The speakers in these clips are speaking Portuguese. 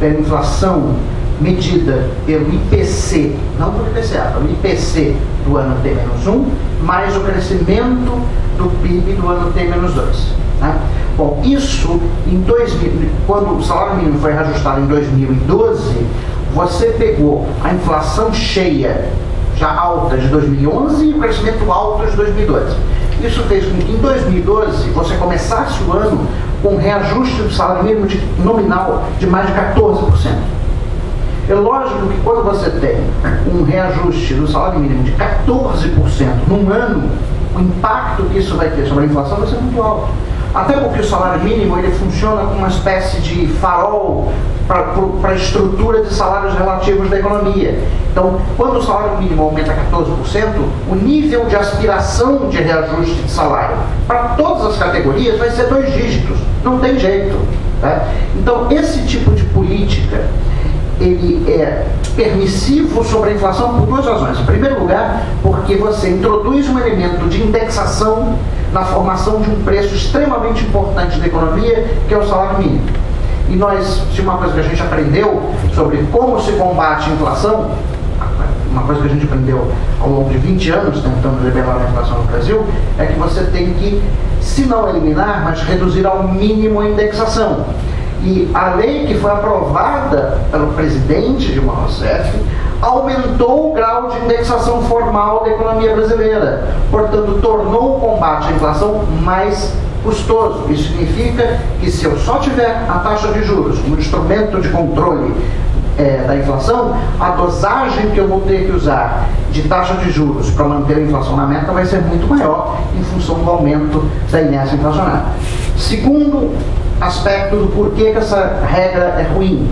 pela inflação medida pelo IPC, não pelo IPCA, pelo IPC do ano T-1, mais o crescimento do PIB do ano T-2. Né? Bom, isso, quando o salário mínimo foi reajustado em 2012, você pegou a inflação cheia, já alta de 2011, e o crescimento alto de 2012. Isso fez com que em 2012 você começasse o ano com um reajuste do salário mínimo nominal de mais de 14%. É lógico que quando você tem um reajuste do salário mínimo de 14% num ano, o impacto que isso vai ter sobre a inflação vai ser muito alto. Até porque o salário mínimo ele funciona como uma espécie de farol para a estrutura de salários relativos da economia. Então, quando o salário mínimo aumenta 14%, o nível de aspiração de reajuste de salário para todas as categorias vai ser 2 dígitos. Não tem jeito. Tá? Então, esse tipo de política ele é permissivo sobre a inflação por 2 razões. Em primeiro lugar, porque você introduz um elemento de indexação na formação de um preço extremamente importante da economia, que é o salário mínimo. E nós, se uma coisa que a gente aprendeu sobre como se combate a inflação, uma coisa que a gente aprendeu ao longo de 20 anos tentando rebelar a inflação no Brasil, é que você tem que, se não eliminar, mas reduzir ao mínimo a indexação. E a lei que foi aprovada pelo presidente Dilma Rousseff aumentou o grau de indexação formal da economia brasileira. Portanto, tornou o combate à inflação mais custoso. Isso significa que se eu só tiver a taxa de juros como instrumento de controle da inflação, a dosagem que eu vou ter que usar de taxa de juros para manter a inflação na meta vai ser muito maior em função do aumento da inércia inflacionária. Segundo aspecto do porquê que essa regra é ruim.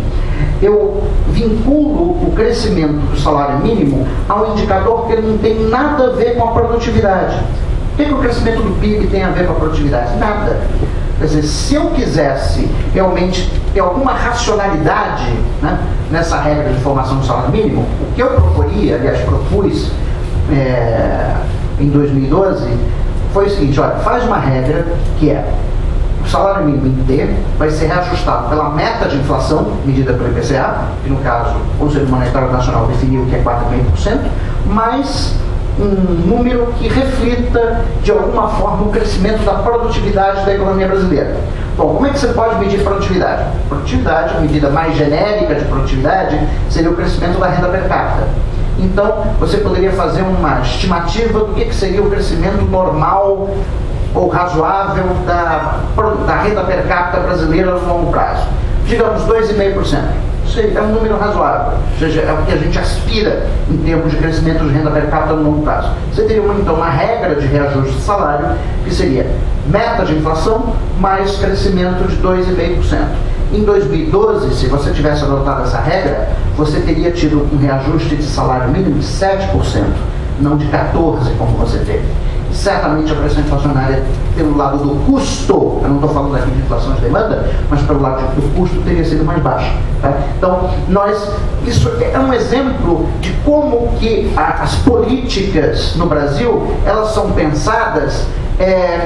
Eu vinculo o crescimento do salário mínimo a um indicador que não tem nada a ver com a produtividade. O que o crescimento do PIB tem a ver com a produtividade? Nada. Quer dizer, se eu quisesse realmente ter alguma racionalidade, né, nessa regra de formação do salário mínimo, o que eu proporia, aliás, propus em 2012, foi o seguinte: olha, faz uma regra que é o salário mínimo inteiro vai ser reajustado pela meta de inflação medida pelo IPCA, que no caso o Conselho Monetário Nacional definiu que é 4,5%, mais um número que reflita de alguma forma o crescimento da produtividade da economia brasileira. Bom, como é que você pode medir produtividade? Produtividade, a medida mais genérica de produtividade, seria o crescimento da renda per capita. Então, você poderia fazer uma estimativa do que seria o crescimento normal ou razoável da renda per capita brasileira no longo prazo. Digamos 2,5%. Isso é um número razoável, ou seja, é o que a gente aspira em termos de crescimento de renda per capita no longo prazo. Você teria então uma regra de reajuste de salário que seria meta de inflação mais crescimento de 2,5%. Em 2012, se você tivesse adotado essa regra, você teria tido um reajuste de salário mínimo de 7%, não de 14%, como você teve. Certamente a pressão inflacionária pelo lado do custo, eu não estou falando aqui de inflação de demanda, mas pelo lado do custo teria sido mais baixo. Tá? Então, isso é um exemplo de como que as políticas no Brasil, elas são pensadas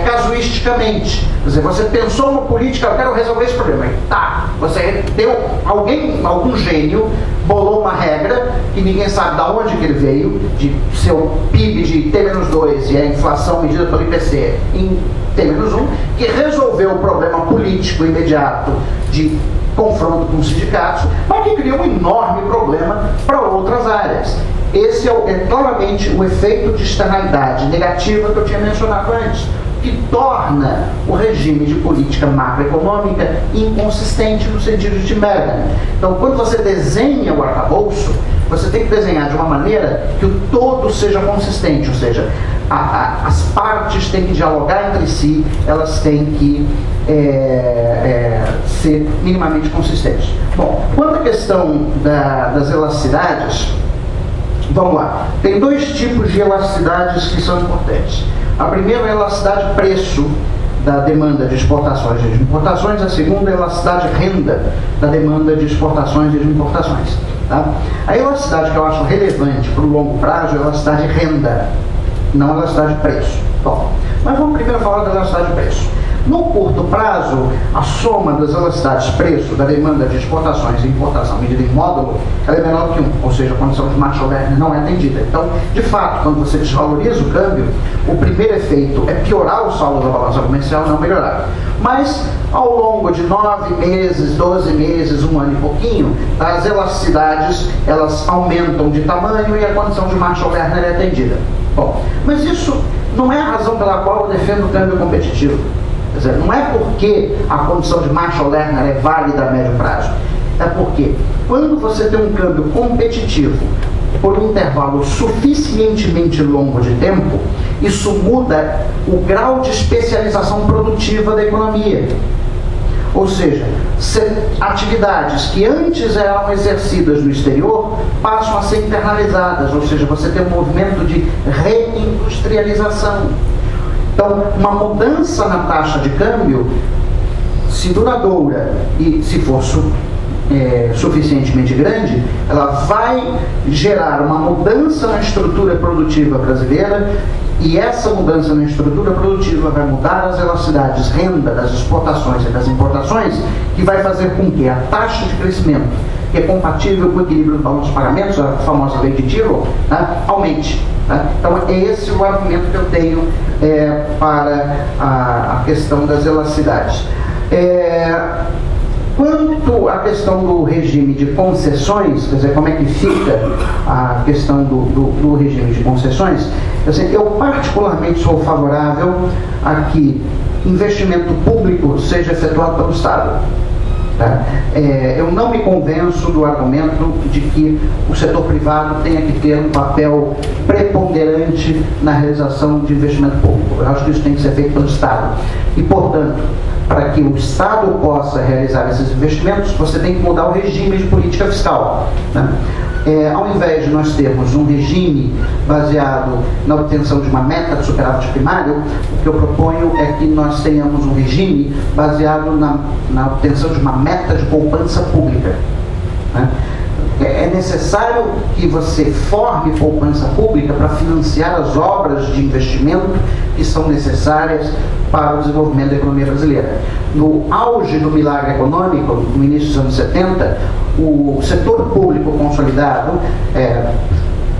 casuisticamente. Quer dizer, você pensou uma política, eu quero resolver esse problema. Tá, você deu, algum gênio bolou uma regra que ninguém sabe de onde que ele veio, de seu PIB de T-2 e a inflação medida pelo IPC em T-1, que resolveu o problema político imediato de confronto com os sindicatos, mas que cria um enorme problema para outras áreas. Esse é claramente o efeito de externalidade negativa que eu tinha mencionado antes, que torna o regime de política macroeconômica inconsistente no sentido de Mergen. Então, quando você desenha o arcabouço, você tem que desenhar de uma maneira que o todo seja consistente, ou seja, as partes têm que dialogar entre si, elas têm que ser minimamente consistentes. Bom, quanto à questão das elasticidades, vamos lá. Tem 2 tipos de elasticidades que são importantes. A primeira é a elasticidade preço da demanda de exportações e de importações, a segunda é a elasticidade renda da demanda de exportações e de importações. Tá? A elasticidade que eu acho relevante para o longo prazo é a elasticidade renda, não a elasticidade preço. Bom, mas vamos primeiro falar da elasticidade preço. No curto prazo, a soma das velocidades de preço da demanda de exportações e importação medida em módulo, ela é menor que 1, ou seja, a condição de Marshall-Lerner não é atendida. Então, de fato, quando você desvaloriza o câmbio, o primeiro efeito é piorar o saldo da balança comercial, não melhorar. Mas, ao longo de 9 meses, 12 meses, 1 ano e pouquinho, as elasticidades, elas aumentam de tamanho e a condição de Marshall-Lerner é atendida. Bom, mas isso não é a razão pela qual eu defendo o câmbio competitivo. Quer dizer, não é porque a condição de Marshall-Lerner é válida a médio prazo. É porque, quando você tem um câmbio competitivo por um intervalo suficientemente longo de tempo, isso muda o grau de especialização produtiva da economia. Ou seja, atividades que antes eram exercidas no exterior passam a ser internalizadas, ou seja, você tem um movimento de reindustrialização. Então, uma mudança na taxa de câmbio, se duradoura e se for suficientemente grande, ela vai gerar uma mudança na estrutura produtiva brasileira, e essa mudança na estrutura produtiva vai mudar as velocidades de renda das exportações e das importações, que vai fazer com que a taxa de crescimento, que é compatível com o equilíbrio do balanço de pagamentos, a famosa lei de Tyrrell, aumente. Então, é esse o argumento que eu tenho para a questão das elasticidades. Quanto à questão do regime de concessões, quer dizer, como é que fica a questão do regime de concessões, eu particularmente sou favorável a que investimento público seja efetuado pelo Estado. Eu não me convenço do argumento de que o setor privado tenha que ter um papel preponderante na realização de investimento público. Eu acho que isso tem que ser feito pelo Estado. E, portanto, para que o Estado possa realizar esses investimentos, você tem que mudar o regime de política fiscal. Ao invés de nós termos um regime baseado na obtenção de uma meta de superávit primário, o que eu proponho é que nós tenhamos um regime baseado na obtenção de uma meta de poupança pública. É necessário que você forme poupança pública para financiar as obras de investimento que são necessárias para o desenvolvimento da economia brasileira. No auge do milagre econômico, no início dos anos 70, o setor público consolidado,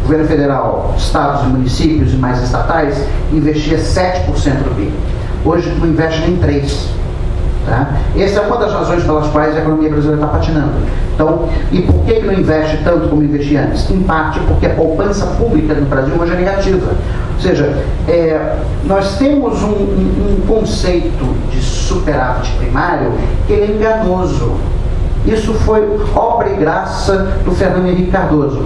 governo federal, estados e municípios e mais estatais, investia 7% do PIB. Hoje não investe nem 3%. Essa é uma das razões pelas quais a economia brasileira está patinando. Então, e por que não investe tanto como investia antes? Em parte porque a poupança pública no Brasil hoje é negativa. Ou seja, nós temos um conceito de superávit primário que é enganoso. Isso foi obra e graça do Fernando Henrique Cardoso.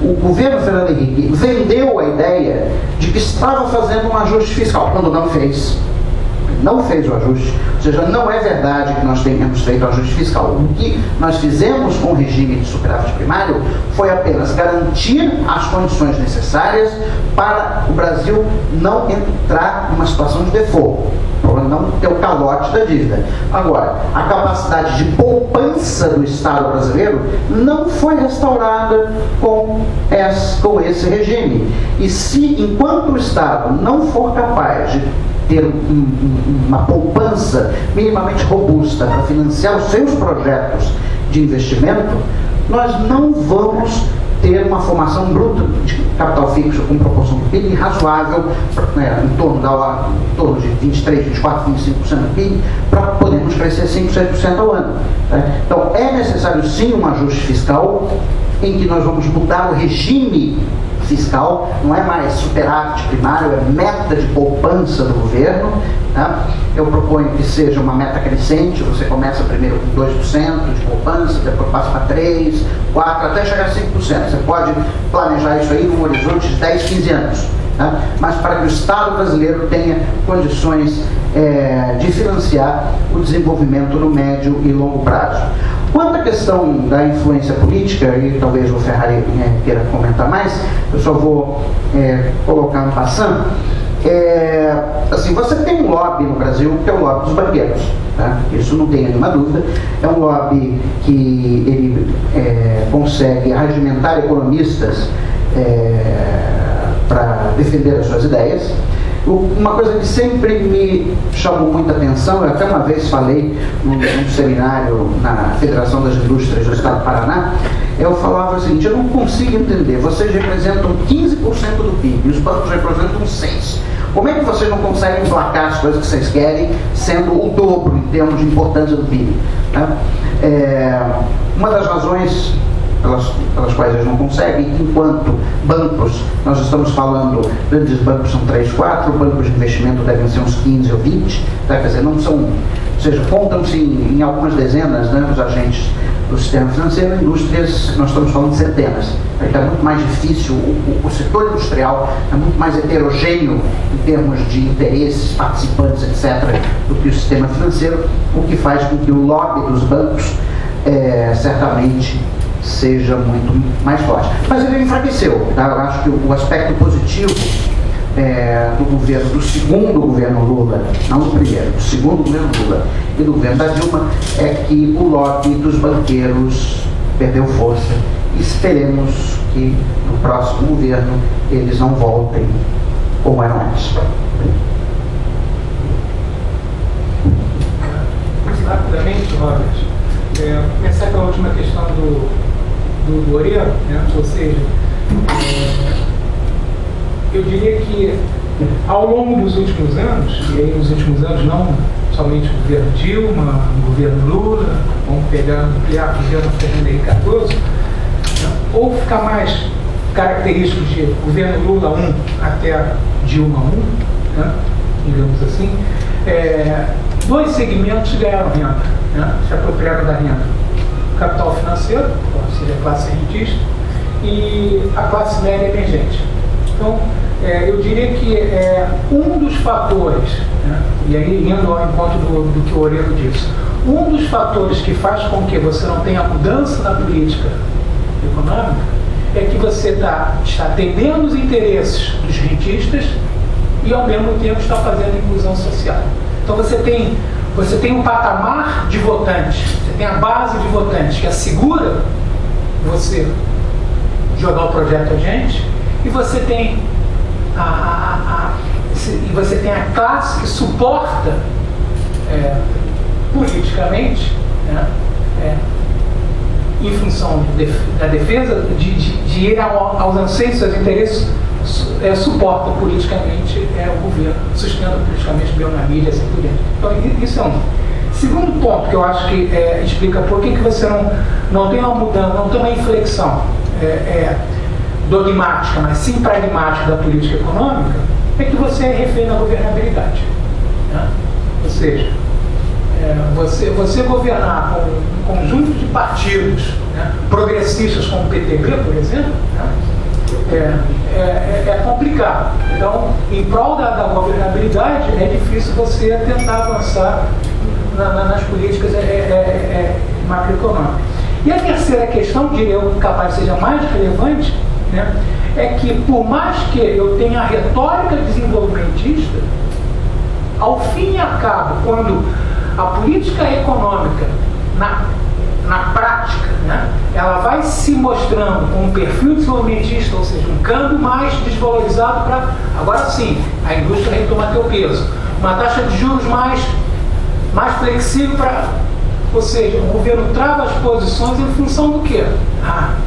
O governo Fernando Henrique vendeu a ideia de que estava fazendo um ajuste fiscal, quando não fez. Não fez o ajuste, ou seja, não é verdade que nós tenhamos feito o ajuste fiscal. O que nós fizemos com o regime de superávit primário foi apenas garantir as condições necessárias para o Brasil não entrar numa situação de default, para não ter o calote da dívida. Agora, a capacidade de poupança do Estado brasileiro não foi restaurada com esse regime. E se, enquanto o Estado não for capaz de ter uma poupança minimamente robusta para financiar os seus projetos de investimento, nós não vamos ter uma formação bruta de capital fixo com proporção do PIB razoável, em torno de 23, 24, 25% do PIB, para podermos crescer 5, 6% ao ano. Então, é necessário sim um ajuste fiscal, em que nós vamos mudar o regime fiscal, não é mais superávit primário, é meta de poupança do governo. Eu proponho que seja uma meta crescente, você começa primeiro com 2% de poupança, depois passa para 3%, 4%, até chegar a 5%. Você pode planejar isso aí num horizonte de 10, 15 anos. Mas para que o Estado brasileiro tenha condições de financiar o desenvolvimento no médio e longo prazo. Quanto à questão da influência política, e talvez o Ferrari queira comentar mais, eu só vou colocar um passando. Assim, você tem um lobby no Brasil, que é o lobby dos banqueiros. Isso não tem nenhuma dúvida. É um lobby que ele consegue regimentar economistas para defender as suas ideias. Uma coisa que sempre me chamou muita atenção, eu até uma vez falei num seminário na Federação das Indústrias do Estado do Paraná, eu falava o seguinte: eu não consigo entender, vocês representam 15% do PIB, os bancos representam 6%. Como é que vocês não conseguem emplacar as coisas que vocês querem, sendo o dobro em termos de importância do PIB? Né? Uma das razões pelas quais eles não conseguem, enquanto bancos, nós estamos falando, grandes bancos são 3, 4, bancos de investimento devem ser uns 15 ou 20, tá? Quer dizer, não são, ou seja, contam-se em algumas dezenas, né, os agentes do sistema financeiro. Indústrias, nós estamos falando de centenas. Então é muito mais difícil, o setor industrial é muito mais heterogêneo em termos de interesses, participantes, etc., do que o sistema financeiro, o que faz com que o lobby dos bancos certamente seja muito mais forte. Mas ele enfraqueceu. Tá? Eu acho que o aspecto positivo do governo, do segundo governo Lula, não do primeiro, do segundo governo Lula e do governo da Dilma, é que o lobby dos banqueiros perdeu força. Esperemos que no próximo governo eles não voltem como eram antes. Rapidamente, Robert, começar com a última questão do Moreno, né? Ou seja, eu diria que ao longo dos últimos anos, e aí nos últimos anos não somente o governo Dilma, o governo Lula, vamos ampliar o governo Fernando Henrique Cardoso, ou ficar mais característico de governo Lula 1 até Dilma 1, né? Digamos assim, dois segmentos ganharam renda, né? Se apropriaram da renda: capital financeiro, ou seja, a classe rentista, e a classe média emergente. Então, eu diria que um dos fatores, né, e aí indo ao encontro do que o Orelo disse, um dos fatores que faz com que você não tenha mudança na política econômica é que você está atendendo os interesses dos rentistas e ao mesmo tempo está fazendo inclusão social. Então você tem um patamar de votantes, você tem a base de votantes que assegura você jogar o projeto adiante, e você tem a classe que suporta politicamente, né, em função da defesa, de ir aos anseios, aos interesses, suporta politicamente o governo, sustenta politicamente o governo na mídia, assim por diante. Então, isso é um. Segundo ponto que eu acho que explica por que você não tem uma mudança, não tem uma inflexão dogmática, mas sim pragmática da política econômica, é que você é refém da governabilidade. Né? Ou seja, você governar com um conjunto de partidos, né, progressistas como o PTB, por exemplo, né, é complicado. Então, em prol da governabilidade, é difícil você tentar avançar nas políticas macroeconômicas. E a terceira questão, diria eu, capaz seja mais relevante, né, é que por mais que eu tenha a retórica desenvolvimentista, ao fim e ao cabo, quando a política econômica, na prática, né, ela vai se mostrando com um perfil desenvolvimentista, ou seja, um câmbio mais desvalorizado para, agora sim, a indústria retomar teu peso, uma taxa de juros mais flexível para, ou seja, o governo trava as posições em função do quê?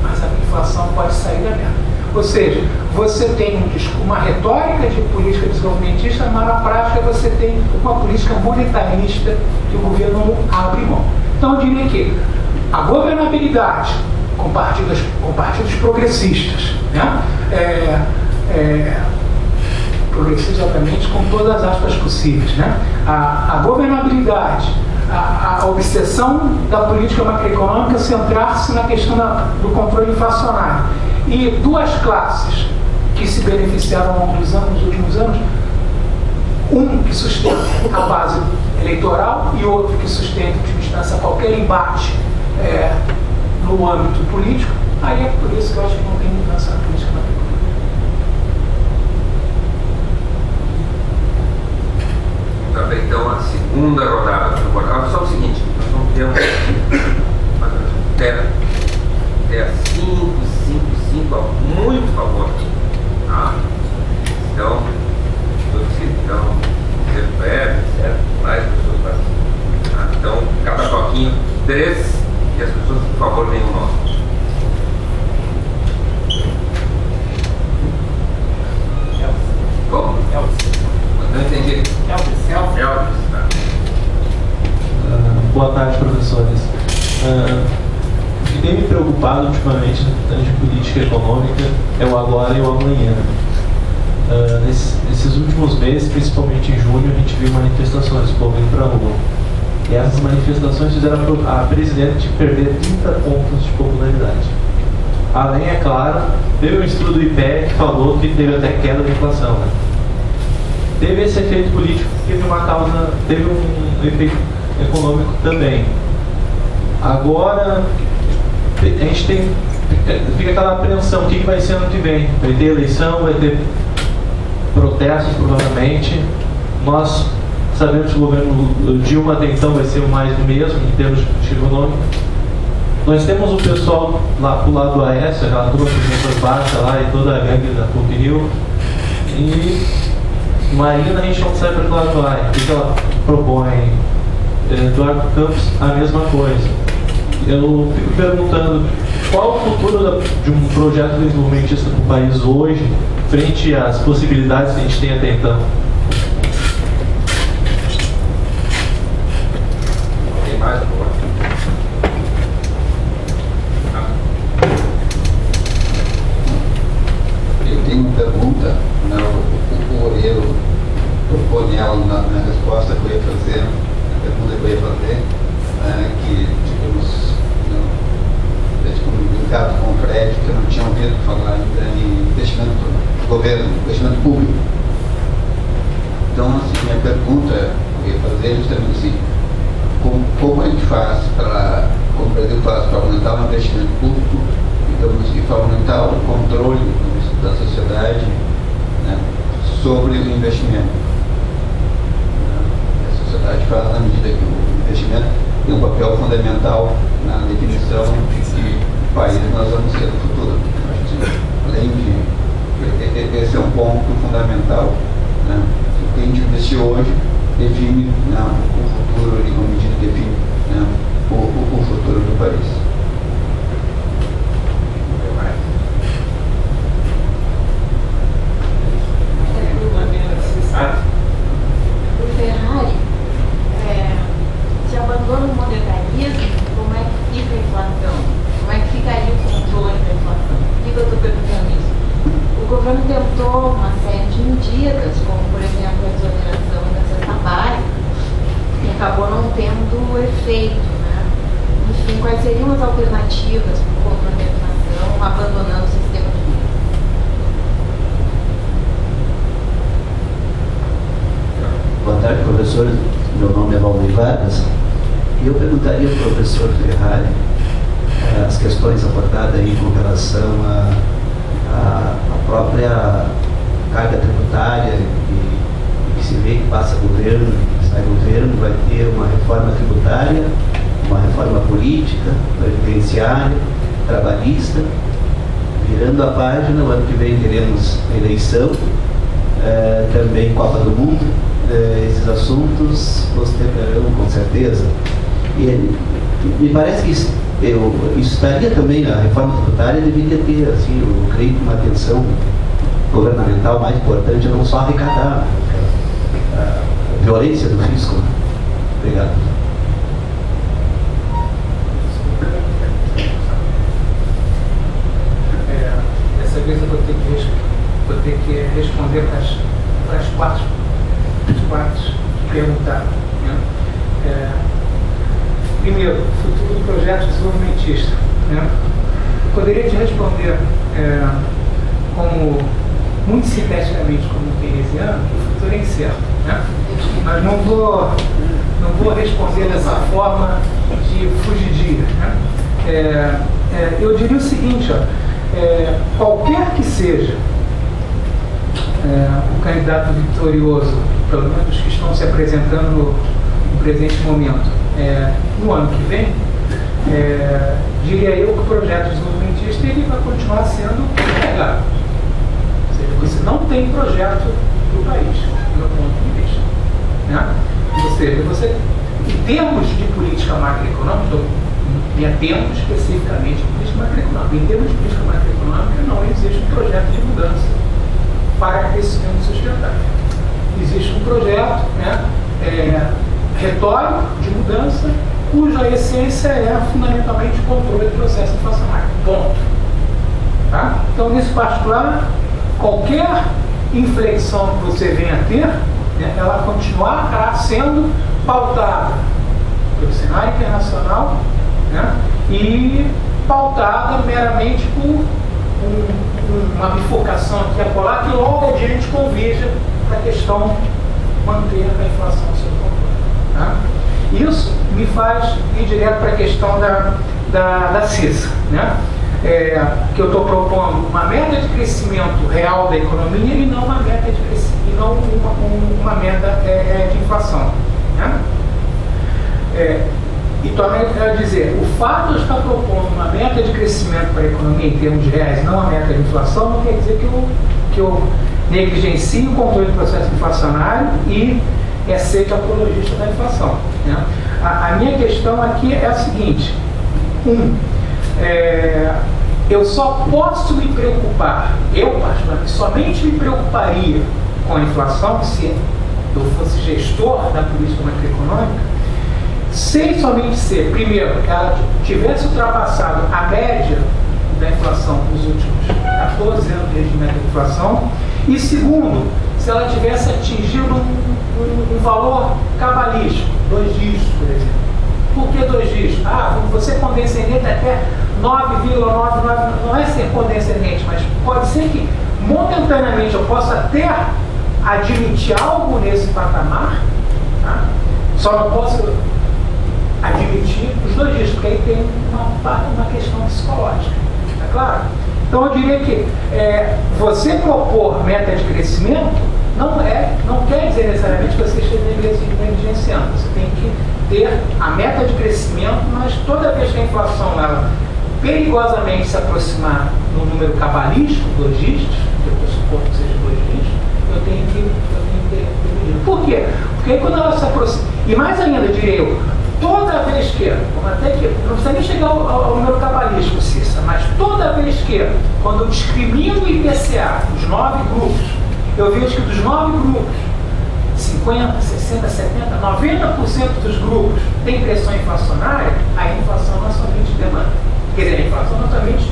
Mas a inflação pode sair da merda. Ou seja, você tem uma retórica de política desenvolvimentista, mas na prática você tem uma política monetarista que o governo não abre mão. Então eu diria que a governabilidade com partidos progressistas, né? Progressistas, obviamente, com todas as aspas possíveis, né? A governabilidade, a obsessão da política macroeconômica centrar-se na questão do controle inflacionário, e duas classes que se beneficiaram ao longo dos anos, nos últimos anos, um que sustenta a base eleitoral e outro que sustenta, em instância, qualquer embate no âmbito político. Aí é por isso que eu acho que não tem mudança na política macroeconômica. Tá bem, então a segunda rodada do programa, só o seguinte, nós vamos ter até 5 a muito favor. Tá? Então, 3, e as pessoas, por favor, deem o nome. Como? Elvis. Não entendi. Elvis. Tá. Boa tarde, professores. O que tem me preocupado ultimamente na de política econômica é o agora e o amanhã. Nesses últimos meses, principalmente em junho, a gente viu manifestações, o povo indo para a rua. E essas manifestações fizeram a presidente perder 30 pontos de popularidade. Além, é claro, teve um estudo do IPEC que falou que teve até queda da inflação, né? Teve esse efeito político, teve um efeito econômico também. Agora, a gente fica aquela apreensão, o que vai ser ano que vem? Vai ter eleição, vai ter protestos provavelmente. Nós sabemos que o governo Dilma até então vai ser o mais do mesmo em termos de política econômica. Nós temos o pessoal lá pro lado do Aécio, aquela turma que foi baixa lá e toda a gangue da Coquinil. E Marina, a gente não sabe para que lado vai. O que ela propõe? Eduardo Campos, a mesma coisa. Eu fico perguntando qual o futuro de um projeto desenvolvimentista para o país hoje, frente às possibilidades que a gente tem até então. Tem mais? Eu tenho uma pergunta, o Oreiro tocou nela na resposta que eu ia fazer, a pergunta que eu ia fazer, que, digamos, linkado com o Fred, que eu não tinha ouvido falar ainda em investimento do governo, investimento público. Então, assim, minha pergunta que eu ia fazer é justamente assim, como a gente faz para, como o Brasil faz para aumentar o investimento público, então, assim, para aumentar o controle da sociedade, né, sobre o investimento. A sociedade faz na medida que o investimento tem um papel fundamental na definição de que país nós vamos ser no futuro. Acho que, além de esse é um ponto fundamental, né? O que a gente investiu hoje define, né, o futuro, e como medida define, né, o futuro do país. O Ferrari, se abandona o monetarismo, como é que fica a inflação? Como é que ficaria o controle da inflação? Por que eu estou perguntando isso? O governo tentou uma série de medidas, como, por exemplo, a exoneração da cesta básica, e acabou não tendo efeito, né? Enfim, quais seriam as alternativas para o controle da inflação, abandonando o sistema de vida? Boa tarde, professor. Meu nome é Valdir Vargas. E eu perguntaria ao professor Ferrari as questões abordadas aí com relação à própria carga tributária que se vê que passa governo, que sai governo, vai ter uma reforma tributária, uma reforma política, previdenciária, trabalhista. Virando a página, o ano que vem teremos eleição, também Copa do Mundo. Esses assuntos postergarão com certeza. E me parece que isso estaria também, a reforma tributária deveria ter, assim, eu creio que uma atenção governamental mais importante é não só arrecadar a violência do fisco. Obrigado. Dessa vez eu vou ter que responder para as quatro que perguntaram, né? Primeiro, futuro do projeto desenvolvimentista, né? Eu poderia te responder como muito sinteticamente como keynesiano, o futuro é incerto, né? Mas não vou responder dessa forma de fugidia, né? Eu diria o seguinte, qualquer que seja o candidato vitorioso, pelo menos que estão se apresentando no presente momento, no ano que vem, diria eu que o projeto desenvolvimentista ele vai continuar sendo negado. Ou seja, você não tem projeto do país, do meu ponto de vista, né? Ou seja, você em termos de política macroeconômica, me atendo especificamente à política macroeconômica. Em termos de política macroeconômica, não existe um projeto de mudança para crescimento sustentável. Existe um projeto, né, retórico de mudança, cuja essência é fundamentalmente o controle do processo inflacionário. Ponto. Tá? Então, nesse particular, qualquer inflexão que você venha a ter, né, ela continuará sendo pautada pelo cenário internacional, né, e pautada meramente por uma bifurcação aqui a colar que logo adiante converja para a questão manter a inflação sob controle. Tá? Isso me faz ir direto para a questão da CISA, né? Que eu estou propondo uma meta de crescimento real da economia e não uma meta de crescimento, e não uma meta de inflação. Né? E também quero dizer, o fato de eu estar propondo uma meta de crescimento para a economia em termos de reais, não uma meta de inflação, não quer dizer que eu negligencie o controle do processo inflacionário e seja apologista da inflação. Né? A minha questão aqui é a seguinte: eu só posso me preocupar, eu particularmente, somente me preocuparia com a inflação se eu fosse gestor da política macroeconômica, sem somente ser, primeiro, que ela tivesse ultrapassado a média da inflação nos últimos 14 anos desde a meta de inflação, e segundo, se ela tivesse atingido um valor cabalístico, 2 dígitos, por exemplo. Por que 2 dígitos? Você condescendente até 9,99, não é ser condescendente, mas pode ser que momentaneamente eu possa até admitir algo nesse patamar, tá? Só não posso admitir os 2 dígitos, porque aí tem uma questão psicológica, é claro? Então eu diria que você propor meta de crescimento não quer dizer necessariamente que você esteja negligenciando. Você tem que ter a meta de crescimento, mas toda vez que a inflação ela perigosamente se aproximar no número cabalístico, 2 dígitos, que eu suponho que seja 2 dígitos, eu tenho que ter medido. Por quê? Porque aí quando ela se aproxima, e mais ainda, diria eu, toda vez que, até que não precisa nem chegar ao número cabalístico, Cissa, mas toda vez que, quando eu discrimino o IPCA, os 9 grupos, eu vejo que dos 9 grupos, 50, 60, 70, 90% dos grupos tem pressão inflacionária, a inflação não é somente de demanda. Quer dizer, a inflação não é somente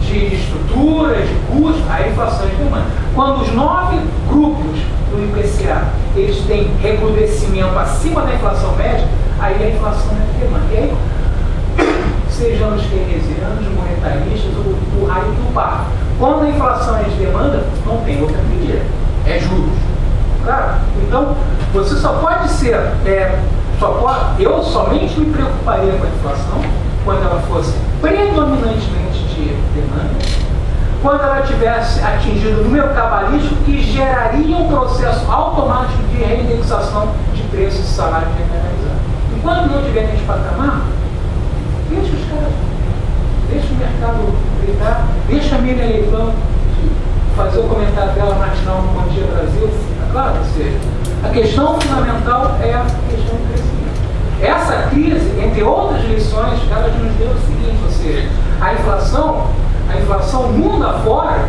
de estrutura, de custo, a inflação é de demanda. Quando os 9 grupos do IPCA eles têm recrudescimento acima da inflação média, aí a inflação é de demanda. E aí, sejamos keynesianos, monetaristas, o raio do par. Quando a inflação é de demanda, não tem outra medida, é juros. Claro? Então, você só pode ser, eu somente me preocuparia com a inflação quando ela fosse predominantemente de demanda, quando ela tivesse atingido o número cabalístico que geraria um processo automático de reindexação de preços de salário generalizado. Enquanto não tiver nesse patamar, deixa os caras, deixa o mercado brigar, deixa a Miriam Leitão fazer o comentário dela matinal no Bom Dia Brasil. É claro, ou seja, a questão fundamental é a questão do crescimento. Essa crise, entre outras lições, ela nos deu o seguinte, ou seja, a inflação mundo afora,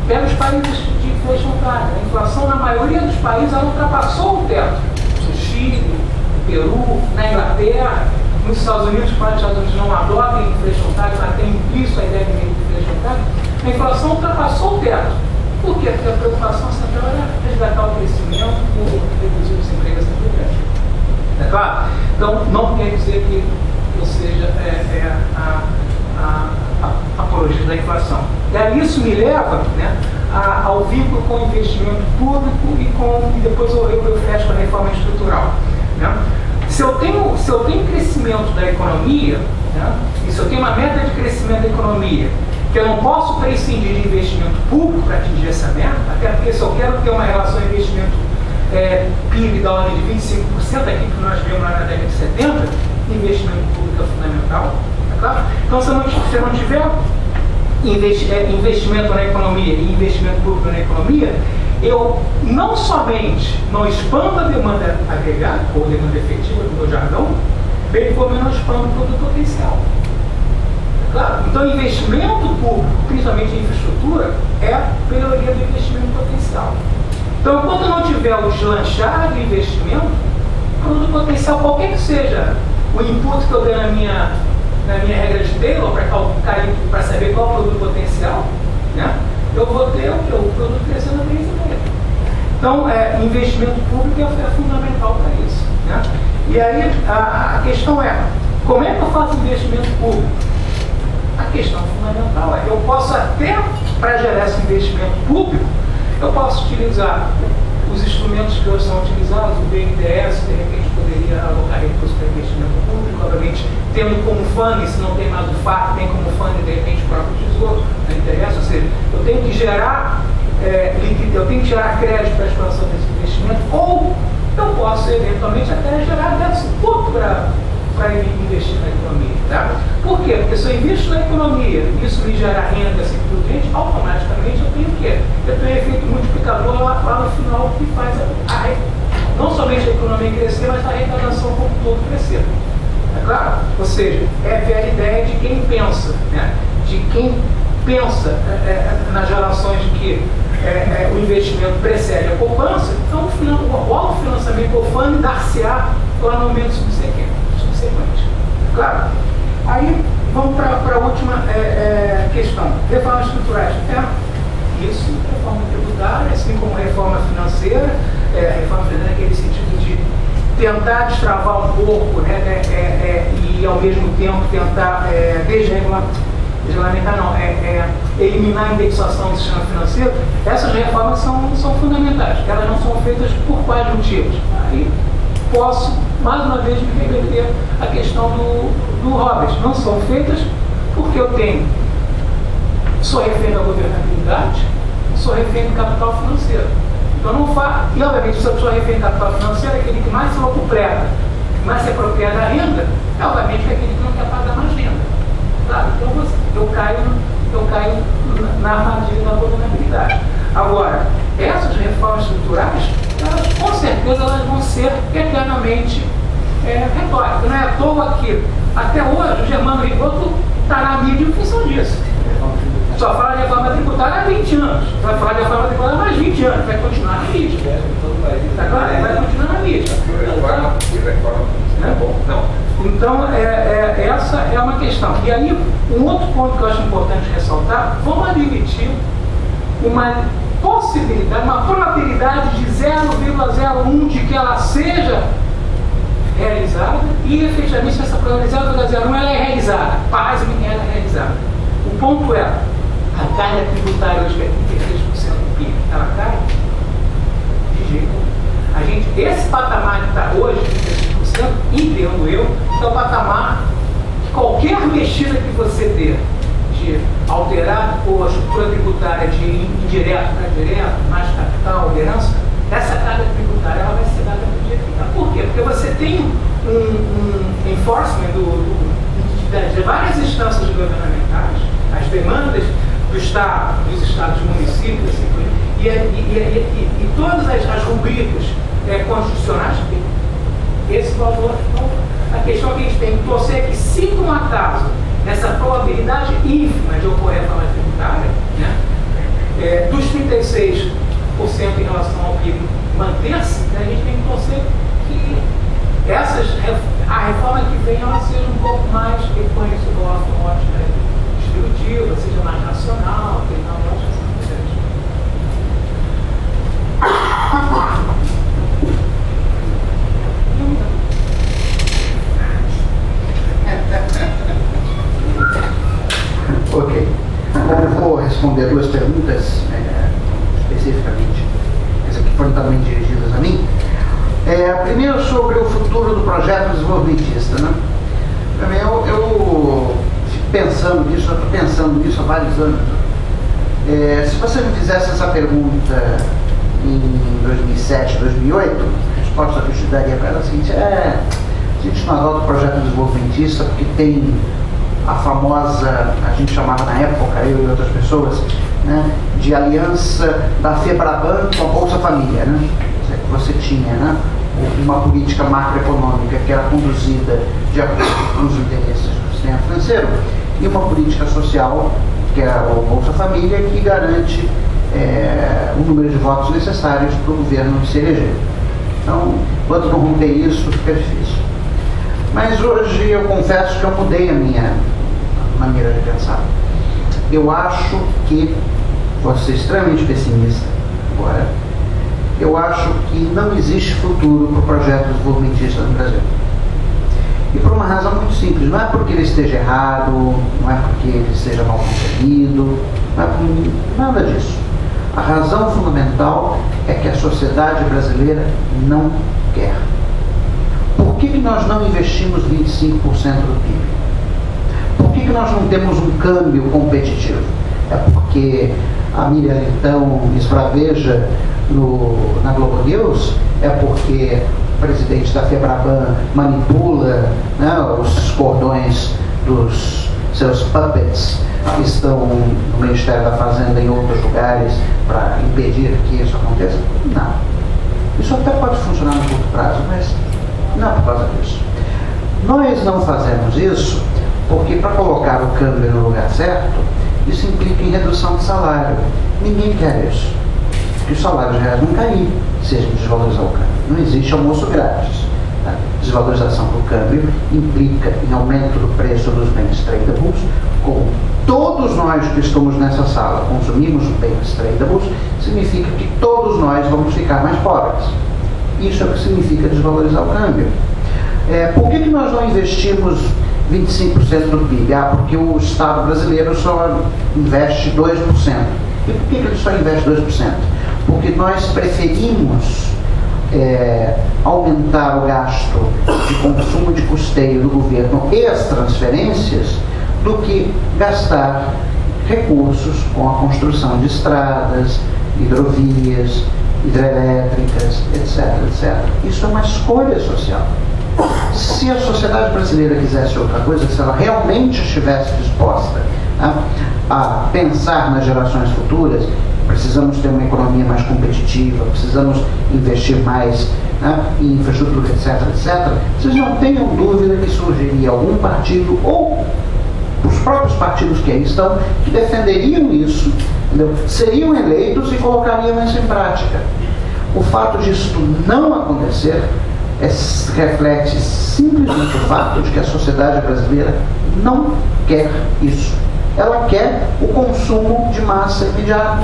pega os países de inflação clara. A inflação na maioria dos países ela ultrapassou o teto. No Chile, no Peru, na Inglaterra, nos Estados Unidos, quando os Estados Unidos não adotam inflação clara, mas tem implícito a ideia de inflação clara, a inflação ultrapassou o teto. Por quê? Porque a preocupação central era resgatar o crescimento e reduzir o desemprego a sempre. É claro? Então, não quer dizer que eu seja apologista da inflação. E aí isso me leva, né, ao vínculo com o investimento público e depois eu fecho com a reforma estrutural. Né? Se eu tenho crescimento da economia, né, e se eu tenho uma meta de crescimento da economia, que eu não posso prescindir de investimento público para atingir essa meta, até porque se eu quero ter uma relação de investimento PIB da ordem de 25%, aqui que nós vimos lá na década de 70, investimento público é fundamental, é claro? Então, se eu não tiver investimento na economia e investimento público na economia, eu não somente não expando a demanda agregada, ou demanda efetiva, no meu jargão, bem como eu não expando o produto potencial. Claro, então investimento público, principalmente em infraestrutura, é a melhoria do investimento potencial. Então, enquanto eu não tiver o deslanchar de investimento, o produto potencial, qualquer que seja o input que eu dei na minha regra de Taylor, para saber qual é o produto potencial, né, eu vou ter o produto crescendo a 3,5. Então, investimento público é fundamental para isso. Né? E aí, a questão é, como é que eu faço investimento público? A questão fundamental é, eu posso até, para gerar esse investimento público, eu posso utilizar os instrumentos que hoje são utilizados, o BNDES, de repente poderia alocar recursos para investimento público, obviamente tendo como fundo, se não tem mais o FAC, tem como fundo, de repente, o próprio Tesouro, não interessa, ou seja, eu tenho que gerar eu tenho que gerar crédito para a expansão desse investimento, ou eu posso, eventualmente, até gerar déficit público para investir na economia. Tá? Por quê? Porque se eu invisto na economia, isso me gera renda assim por diante, automaticamente eu tenho o quê? Eu tenho um efeito multiplicador lá no final que faz não somente a economia crescer, mas a arrecadação como todo crescer. É claro? Ou seja, é a velha ideia de quem pensa, né? De quem pensa nas relações de que o investimento precede a poupança, então o autofinanciamento ou fundo dar-se-á lá no momento subsequente. Claro. Aí vamos para a última questão. Reformas estruturais. Isso, reforma tributária, assim como reforma financeira, reforma financeira naquele sentido de tentar destravar um pouco, né, e ao mesmo tempo tentar desregulamentar, não, eliminar a indexação do sistema financeiro. Essas reformas são fundamentais. Elas não são feitas por quais motivos? Aí posso, mais uma vez, me remeter à questão do Roberts. Não são feitas porque eu sou refém da governabilidade, sou refém do capital financeiro. Então não faço, e obviamente se eu sou refém do capital financeiro, aquele que mais se locupleta, que mais se apropria da renda, obviamente é aquele que não quer pagar mais renda. Claro, então eu caio na armadilha da governabilidade. Agora, essas reformas estruturais, elas, com certeza, elas vão ser eternamente retóricas. Não é à toa que, até hoje, o Germano Rigoto está na mídia em função disso. Só fala de reforma tributária há 20 anos. Vai falar de reforma tributária há mais 20 anos. Vai continuar na mídia. Tá claro? Vai continuar na mídia. Então, essa é uma questão. E aí, um outro ponto que eu acho importante ressaltar, vamos admitir uma possibilidade, uma probabilidade de 0,01 de que ela seja realizada e, efetivamente, essa probabilidade de 0,01 ela é realizada. Pasmem, ela é realizada. O ponto é, a carga tributária hoje, que é 33% do PIB, ela cai? De jeito nenhum. Esse patamar que está hoje, 33%, entendo eu, é o patamar que qualquer mexida que você dê de alterar a estrutura tributária de indireto para direto, mais capital, herança, essa carga tributária ela vai ser dada do jeito que está. Por quê? Porque você tem um enforcement de várias instâncias governamentais, as demandas do Estado, dos estados, dos municípios, assim, e todas as rubricas constitucionais, esse valor. Então, a questão que a gente tem que torcer é que, se por um acaso, nessa probabilidade ínfima de ocorrer a reforma tributária, né, dos 36% em relação ao PIB manter-se, né, a gente tem que torcer que a reforma que vem ela seja um pouco mais, que conhece o norte, né, distributiva, seja mais racional, tenha uma lógica diferente. Ok. Vou responder duas perguntas especificamente, essas que foram também dirigidas a mim. Primeiro, sobre o futuro do projeto desenvolvimentista. Né? Eu fico pensando nisso, eu estou pensando nisso há vários anos. Se você me fizesse essa pergunta em 2007, 2008, a resposta que eu te daria para ela é a seguinte: a gente não adota o projeto desenvolvimentista porque tem a famosa, a gente chamava na época, eu e outras pessoas, né, de aliança da FEBRABAN com a Bolsa Família, né? Você tinha, né, uma política macroeconômica que era conduzida de acordo com os interesses do sistema financeiro e uma política social, que é a Bolsa Família, que garante o número de votos necessários para o governo se eleger. Então, quando não romper isso, fica difícil. Mas hoje eu confesso que eu mudei a minha maneira de pensar. Eu acho que, vou ser extremamente pessimista agora, eu acho que não existe futuro para o projeto desenvolvimentista no Brasil. E por uma razão muito simples, não é porque ele esteja errado, não é porque ele esteja mal concebido, não é por nada disso. A razão fundamental é que a sociedade brasileira não quer. Por que nós não investimos 25% do PIB? Por que nós não temos um câmbio competitivo? É porque a Miriam então esbraveja na Globo News? É porque o presidente da FEBRABAN manipula, né, os cordões dos seus puppets que estão no Ministério da Fazenda e em outros lugares para impedir que isso aconteça? Não. Isso até pode funcionar no curto prazo, mas não é por causa disso. Nós não fazemos isso porque, para colocar o câmbio no lugar certo, isso implica em redução de salário. Ninguém quer isso. Porque os salários reais vão cair se a gente desvalorizar o câmbio. Não existe almoço grátis. A desvalorização do câmbio implica em aumento do preço dos bens tradables. Como todos nós que estamos nessa sala consumimos bens tradables, significa que todos nós vamos ficar mais pobres. Isso é o que significa desvalorizar o câmbio. Por que nós não investimos 25% do PIB? Porque o Estado brasileiro só investe 2%. E por que ele só investe 2%? Porque nós preferimos aumentar o gasto de consumo de custeio do governo e as transferências do que gastar recursos com a construção de estradas, hidrovias, hidrelétricas, etc, etc. Isso é uma escolha social. Se a sociedade brasileira quisesse outra coisa, se ela realmente estivesse disposta a pensar nas gerações futuras, precisamos ter uma economia mais competitiva, precisamos investir mais, né, em infraestrutura, etc, etc, vocês não tenham dúvida que surgiria algum partido ou os próprios partidos que aí estão, que defenderiam isso, entendeu? Seriam eleitos e colocariam isso em prática. O fato disso não acontecer reflete simplesmente o fato de que a sociedade brasileira não quer isso. Ela quer o consumo de massa imediato.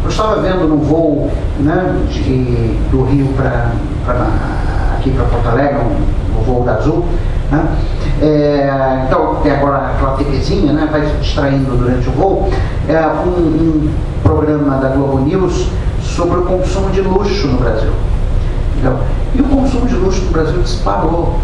Eu estava vendo no voo, né, do Rio aqui para Porto Alegre, no voo da Azul, né? Então tem agora aquela TVzinha, né, vai se distraindo durante o voo, um programa da Globo News sobre o consumo de luxo no Brasil. Então, e o consumo de luxo no Brasil disparou.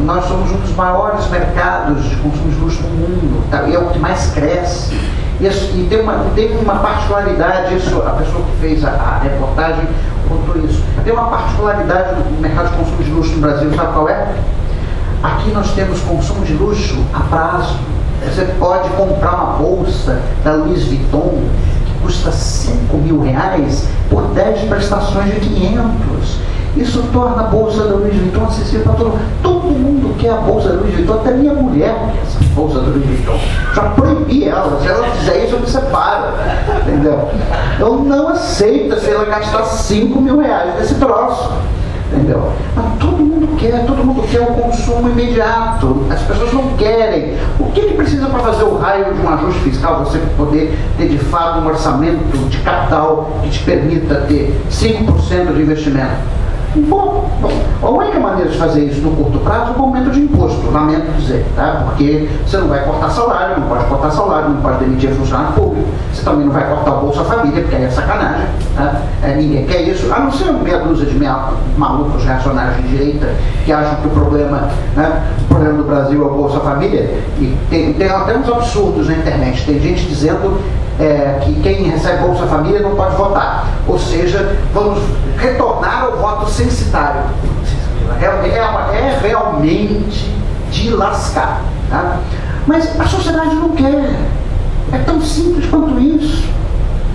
Nós somos um dos maiores mercados de consumo de luxo no mundo, tá? E é o que mais cresce. E tem uma particularidade, isso, a pessoa que fez a reportagem contou isso. Tem uma particularidade do mercado de consumo de luxo no Brasil, sabe qual é? Aqui nós temos consumo de luxo a prazo. Você pode comprar uma bolsa da Louis Vuitton que custa R$5.000 por 10 prestações de 500. Isso torna a bolsa da Louis Vuitton acessível para todo mundo. Todo mundo quer a bolsa da Louis Vuitton, até minha mulher quer essa bolsa da Louis Vuitton. Já proibi ela, se ela fizer isso eu me separo, entendeu? Eu não aceito se ela gastar R$5.000 nesse troço, entendeu? Mas todo mundo quer o consumo imediato. As pessoas não querem. O que precisa para fazer o raio de um ajuste fiscal? Você poder ter de fato um orçamento de capital que te permita ter 5% de investimento. Bom, a única maneira de fazer isso no curto prazo é o aumento de imposto, lamento dizer, tá? Porque você não vai cortar salário, não pode cortar salário, não pode demitir funcionário público, você também não vai cortar o Bolsa Família, porque aí é sacanagem, tá? Ninguém quer isso, a não ser meia dúzia de malucos reacionários de direita que acham que o problema do Brasil é o Bolsa Família, e tem até uns absurdos na internet, tem gente dizendo que quem recebe Bolsa Família não pode votar. Ou seja, vamos retornar ao voto censitário. É realmente de lascar. Tá? Mas a sociedade não quer. É tão simples quanto isso.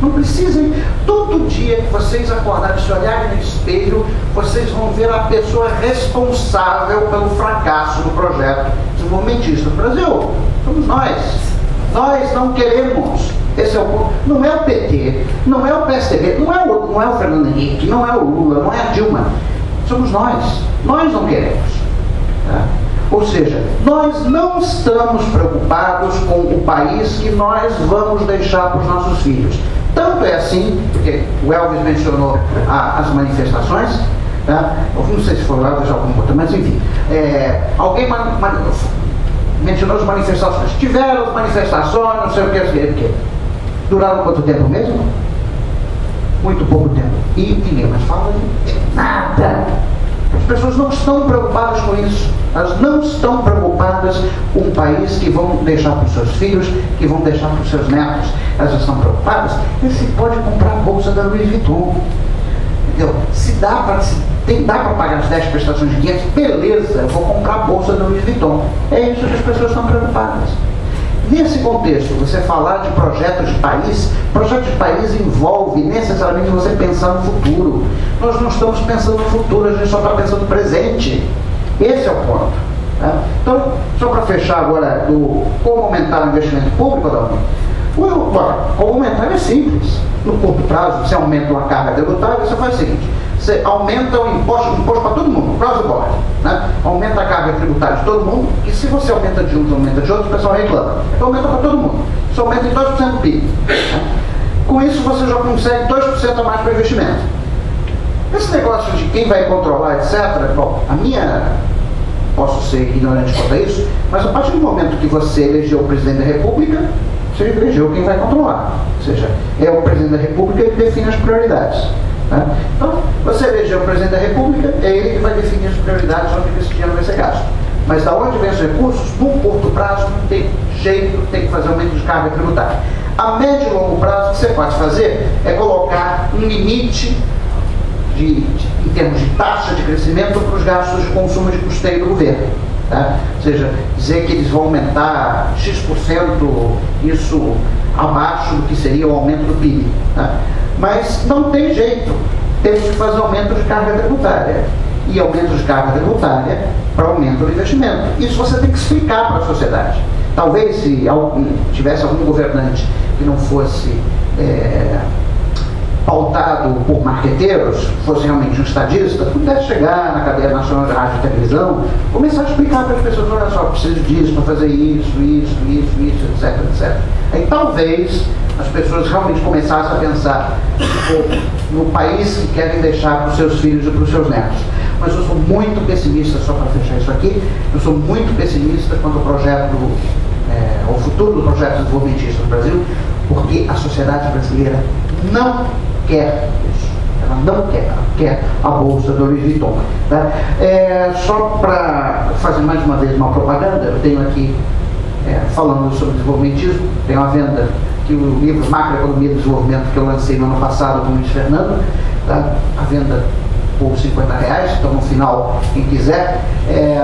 Não precisem, todo dia que vocês acordarem, se olharem no espelho, vocês vão ver a pessoa responsável pelo fracasso do projeto desenvolvimentista do Brasil. Somos nós. Nós não queremos. Esse é o ponto. Não é o PT, não é o PSDB, não é o Fernando Henrique, não é o Lula, não é a Dilma. Somos nós. Nós não queremos. Tá? Ou seja, nós não estamos preocupados com o país que nós vamos deixar para os nossos filhos. Tanto é assim, porque o Elvis mencionou as manifestações, tá? Eu não sei se foi o Elvis ou algum outro, mas enfim, alguém mencionou as manifestações. Tiveram as manifestações, não sei o que. Duraram quanto tempo mesmo? Muito pouco tempo. E ninguém mais fala de nada. As pessoas não estão preocupadas com isso. Elas não estão preocupadas com o país que vão deixar para os seus filhos, que vão deixar para os seus netos. Elas estão preocupadas se pode comprar a bolsa da Louis Vuitton. Entendeu? Se dá para pagar as 10 prestações de 500, beleza, eu vou comprar a bolsa da Louis Vuitton. É isso que as pessoas estão preocupadas. Nesse contexto, você falar de projeto de país envolve necessariamente você pensar no futuro. Nós não estamos pensando no futuro, a gente só está pensando no presente. Esse é o ponto. Tá? Então, só para fechar agora, como aumentar o investimento público, como aumentar é simples. No curto prazo, você aumenta uma carga tributária, você faz o seguinte: você aumenta o imposto para todo mundo, cross the board, né? Aumenta a carga tributária de todo mundo, e se você aumenta de uns, aumenta de outros, o pessoal reclama. Então aumenta para todo mundo. Você aumenta em 2% do PIB. Né? Com isso você já consegue 2% a mais para investimento. Esse negócio de quem vai controlar, etc., bom, posso ser ignorante quanto a isso, mas a partir do momento que você elegeu o presidente da República, você elegeu quem vai controlar. Ou seja, é o presidente da República que define as prioridades. Tá? Então, você elegeu o presidente da República, é ele que vai definir as prioridades onde esse dinheiro vai ser gasto. Mas da onde vem os recursos, no curto prazo, não tem jeito, tem que fazer aumento de carga tributária. A médio e longo prazo, o que você pode fazer é colocar um limite em termos de taxa de crescimento para os gastos de consumo de custeio do governo. Tá? Ou seja, dizer que eles vão aumentar X%, isso abaixo do que seria o aumento do PIB. Tá? Mas não tem jeito, temos que fazer aumento de carga tributária. E aumento de carga tributária para aumento do investimento. Isso você tem que explicar para a sociedade. Talvez se tivesse algum governante que não fosse pautado por marqueteiros, fosse realmente um estadista, pudesse chegar na cadeia nacional de rádio e televisão, começar a explicar para as pessoas: olha só, preciso disso para fazer isso, etc, etc. Aí talvez as pessoas realmente começassem a pensar no país que querem deixar para os seus filhos e para os seus netos. Mas eu sou muito pessimista, só para fechar isso aqui, eu sou muito pessimista quanto ao futuro do projeto desenvolvimentista do Brasil, porque a sociedade brasileira não quer isso. Ela não quer, ela quer a bolsa do Louis Vuitton. Tá? Só para fazer mais uma vez uma propaganda, eu tenho aqui, falando sobre desenvolvimentismo, tem uma venda que o livro Macroeconomia e Desenvolvimento que eu lancei no ano passado com o Luiz Fernando, tá? A venda por R$50, então no final, quem quiser,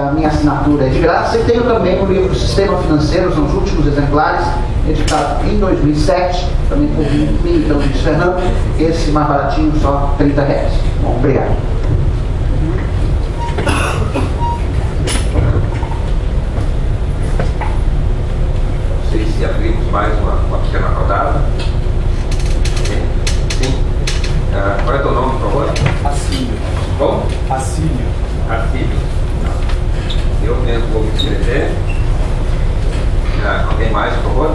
a minha assinatura é de graça. E tenho também o livro Sistema Financeiro, são os últimos exemplares, editado em 2007, também por mim e pelo Luiz Fernando, esse mais baratinho, só R$30. Bom, obrigado. Não sei se abrimos mais uma pequena rodada. Sim. Qual é o teu nome, por favor? Acílio. Como? Acílio. Acílio. Eu mesmo vou me inscrever. Alguém mais, por favor?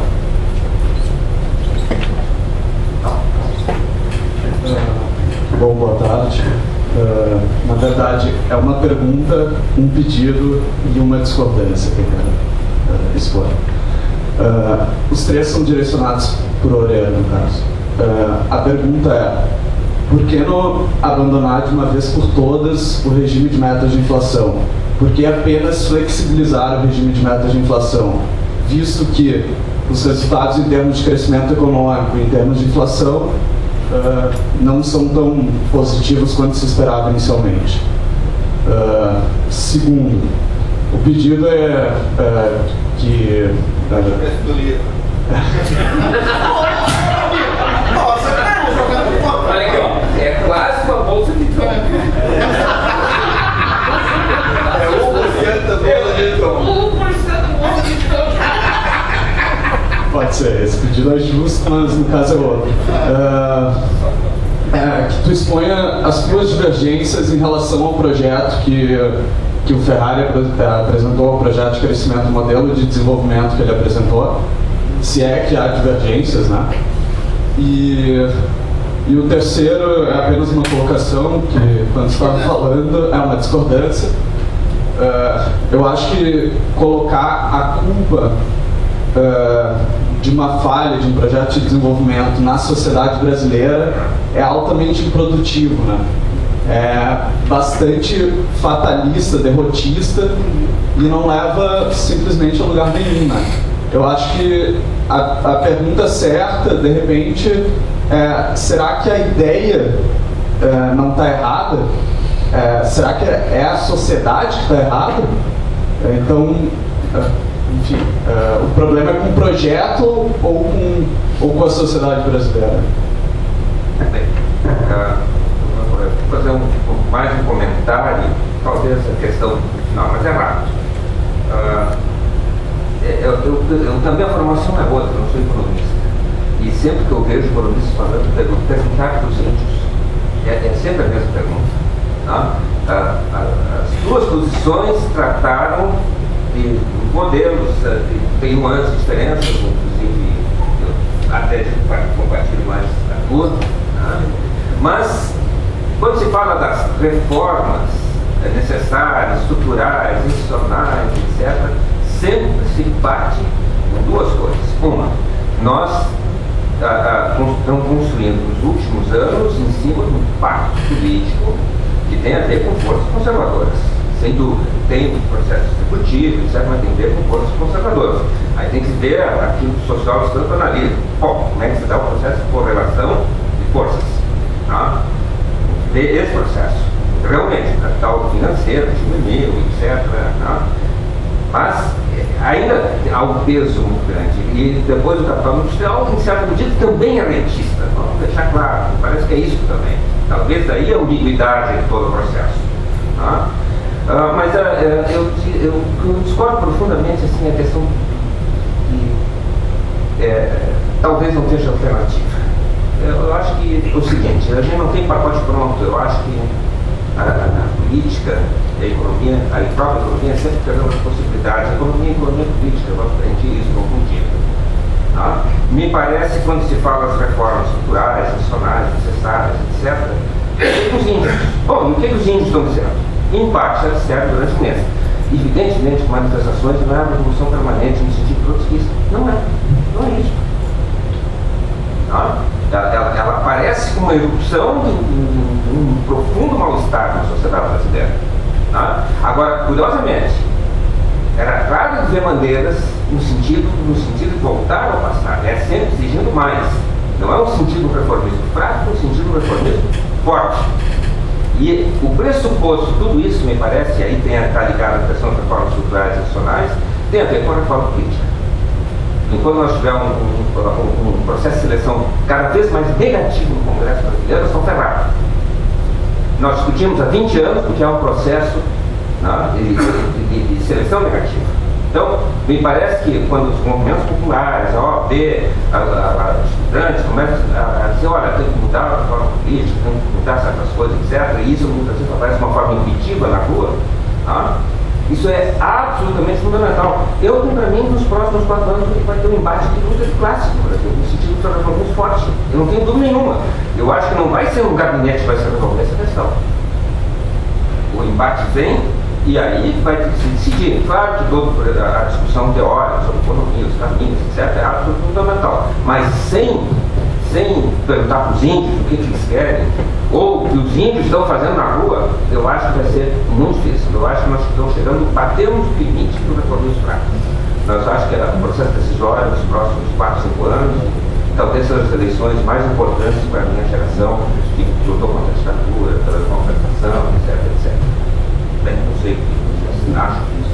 Bom, boa tarde. Na verdade, é uma pergunta, um pedido e uma discordância que eu quero expor. Os três são direcionados por Orelha, no caso. A pergunta é: por que não abandonar de uma vez por todas o regime de metas de inflação? Por que apenas flexibilizar o regime de metas de inflação? Visto que os resultados em termos de crescimento econômico, em termos de inflação, não são tão positivos quanto se esperava inicialmente. Segundo, O pedido é que... Olha aqui, ó, é quase uma bolsa de troca. É 1% da bolsa de troca. 1% da bolsa de troca. Pode ser, esse pedido é justo, mas no caso é outro. Que tu exponha as tuas divergências em relação ao projeto que o Ferrari apresentou, o projeto de crescimento, o modelo de desenvolvimento que ele apresentou, se é que há divergências, né? E o terceiro é apenas uma colocação que, quando você estava falando, é uma discordância. Eu acho que colocar a culpa de uma falha de um projeto de desenvolvimento na sociedade brasileira é altamente improdutivo, né? É bastante fatalista, derrotista e não leva simplesmente a lugar nenhum, né? Eu acho que a pergunta certa, de repente, será que a ideia não está errada? Será que é a sociedade que está errada? Então, enfim, o problema é com o projeto ou com a sociedade brasileira? Bem, vou fazer mais um comentário, talvez a questão final, mas é rápido. Também a formação é outra, não sou economista. E sempre que eu vejo economistas falando, perguntar para os índios, é sempre a mesma pergunta. Tá? As duas posições trataram de modelos, tem nuances, diferenças, inclusive eu até compartilho mais a tua. Tá? Mas, quando se fala das reformas necessárias, estruturais, institucionais, etc., sempre se parte em duas coisas. Uma, nós estamos construindo nos últimos anos em cima de um pacto político que tem a ver com forças conservadoras. Sem dúvida, tem um processo executivo, etc., mas tem a ver com forças conservadoras. Aí tem que se ver aquilo que o sociólogo tanto analisa. Como é que se dá o processo de correlação de forças. Tá? Ver esse processo. Realmente, capital financeiro, juvenil, etc. Tá? Mas ainda há um peso muito grande. E depois o capital industrial, em certa medida, também é rentista. Vamos deixar claro, parece que é isso também. Talvez daí a ambiguidade de todo o processo. Tá? Mas eu discordo profundamente assim, a questão que talvez não seja alternativa. Eu acho que o seguinte, a gente não tem pacote pronto. Eu acho que a política, a economia, a própria economia sempre trazendo as possibilidades. A economia e política, eu aprendi isso confundido. Tá? Me parece que quando se fala das reformas estruturais, nacionais, necessárias, etc., o que os índios? Bom, e o que os índios estão dizendo? Em parte, ela serve durante o mês. Evidentemente, manifestações não é uma revolução permanente no sentido trotskista. Não é isso. Tá? Ela parece uma erupção de um profundo mal-estar na sociedade brasileira. Tá? Agora, curiosamente, era raro ver bandeiras no sentido de voltar ao passado. É sempre exigindo mais. Não é um sentido reformismo fraco, é um sentido reformismo forte. E o pressuposto de tudo isso, me parece, e aí está ligado à questão das reformas estruturais e nacionais, tem a ver com a reforma política. Enquanto nós tivermos um processo de seleção cada vez mais negativo no Congresso brasileiro, nós estamos ferrados. Nós discutimos há 20 anos porque é um processo, né, de seleção negativa. Então, me parece que quando os movimentos populares, a OAB, os estudantes começam a dizer, olha, tem que mudar a forma política, tem que mudar certas coisas, etc., e isso muitas vezes aparece de uma forma intuitiva na rua, tá? Isso é absolutamente fundamental. Eu tenho para mim, nos próximos 4 anos, vai ter um embate de luta de classe no Brasil, no sentido de transformação muito forte. Eu não tenho dúvida nenhuma. Eu acho que não vai ser um gabinete que vai se resolver essa questão. O embate vem, e aí vai ter que se decidir. Claro que toda a discussão teórica sobre economia, os caminhos, etc., é absolutamente fundamental. Mas sem perguntar para os índios o que eles querem, ou o que os índios estão fazendo na rua, eu acho que vai ser muito difícil. Eu acho que nós estamos chegando, batemos o limite do reformismo prático. Nós acho que o processo decisório nos próximos 4, 5 anos, talvez sejam as eleições mais importantes para a minha geração, que lutou contra a ditadura, pela conversação, etc., etc. Bem, não sei o que vocês acham disso.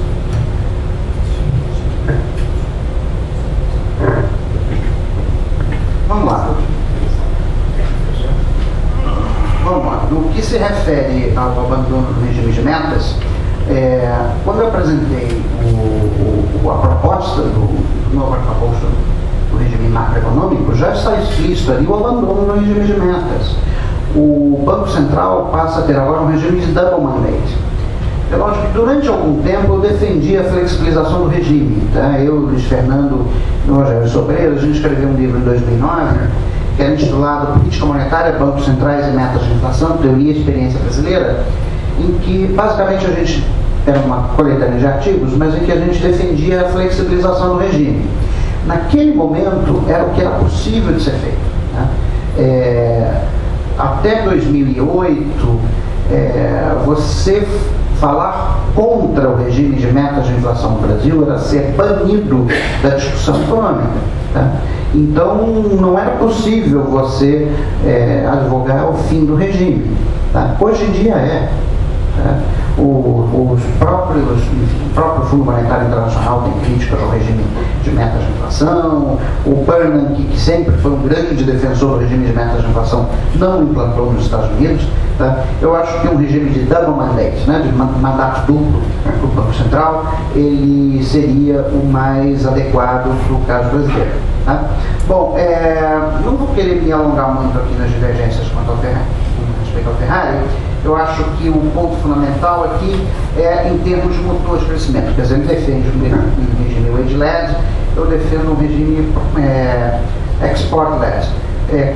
do regime macroeconômico, já está explícito ali o abandono do regime de metas. O Banco Central passa a ter agora um regime de double mandate. É lógico que durante algum tempo eu defendi a flexibilização do regime. Tá? Eu, Luiz Fernando e Rogério Sobreira, a gente escreveu um livro em 2009, que era intitulado Política Monetária, Bancos Centrais e Metas de Inflação, Teoria e Experiência Brasileira, em que basicamente a gente era uma coletânea de artigos, mas em que a gente defendia a flexibilização do regime. Naquele momento era o que era possível de ser feito. Né? Até 2008, você falar contra o regime de metas de inflação no Brasil era ser banido da discussão econômica. Tá? Então, não era possível você advogar o fim do regime. Tá? Hoje em dia é. Tá? O próprio Fundo Monetário Internacional tem críticas ao regime de metas de inflação. O Bernanke, que sempre foi um grande defensor do regime de metas de inflação, não implantou nos Estados Unidos. Tá? Eu acho que um regime de double mandate, né, de mandato duplo do Banco Central, ele seria o mais adequado para o caso brasileiro. Tá? Bom, não vou querer me alongar muito aqui nas divergências quanto ao respeito ao Ferrari. Eu acho que o ponto fundamental aqui é em termos de motor de crescimento. Quer dizer, ele defende um regime wage-led, eu defendo um regime export-led.